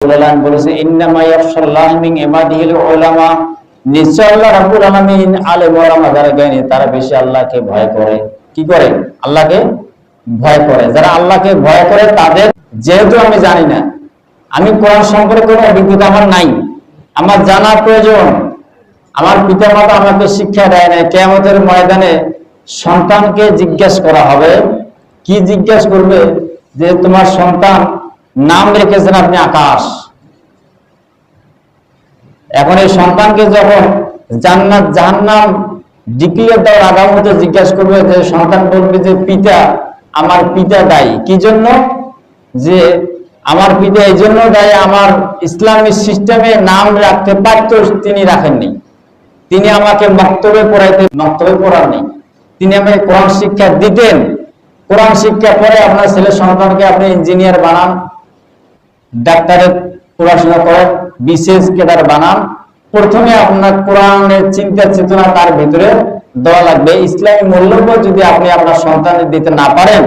বলেছে ইন্নামা ইয়াখশাল্লাহ মিন ইবাদিহিল উলামা, নিশ্চয় আল্লাহ রাব্বুল আলামিন আলেম ওলামা যারা জ্ঞানী তারা বেশি আল্লাহকে ভয় করে। কি করে? আল্লাহকে ভয় করে। যারা আল্লাহকে ভয় করে তাদের, যেহেতু আমি জানি না, আমি কোরআন সম্পর্কে কোনো অভিজ্ঞতা আমার নাই, আমার জানা প্রয়োজন, আমার পিতামাতা আমাকে শিক্ষা দেয় নাই, কিয়ামতের ময়দানে সন্তানকে জিজ্ঞাসা করা হবে। কি জিজ্ঞাসা করবে? যে তোমার সন্তান নাম রেখেছেন আপনি আকাশ। এখন এই সন্তানকে যখন জান্নাত জাহান্নাম ডিক্লেয়ার দেওয়ার আগামতে জিজ্ঞাসা করবে, যে সন্তান বলবে যে পিতা, আমার পিতা দায়ী। কি জন্য? যে আমার পিতা এই জন্য দায়ী, আমার ইসলামী সিস্টেমে নাম রাখতে পারত, তিনি রাখেননি। তিনি আমাকে মক্তবে পড়াননি, তিনি আমাকে কোরআন শিক্ষা দিতেন। কোরআন শিক্ষা পরে আপনার ছেলে সন্তানকে আপনি ইঞ্জিনিয়ার বানান, ডাক্তারের পড়াশোনা করেন, বিশেষ ক্যাডার বানান, প্রথমে আপনার কোরআনের চিন্তা চেতনা তার ভিতরে দেওয়া লাগবে। ইসলামী মূল্যবোধ যদি আপনি আপনার সন্তানের দিতে না পারেন,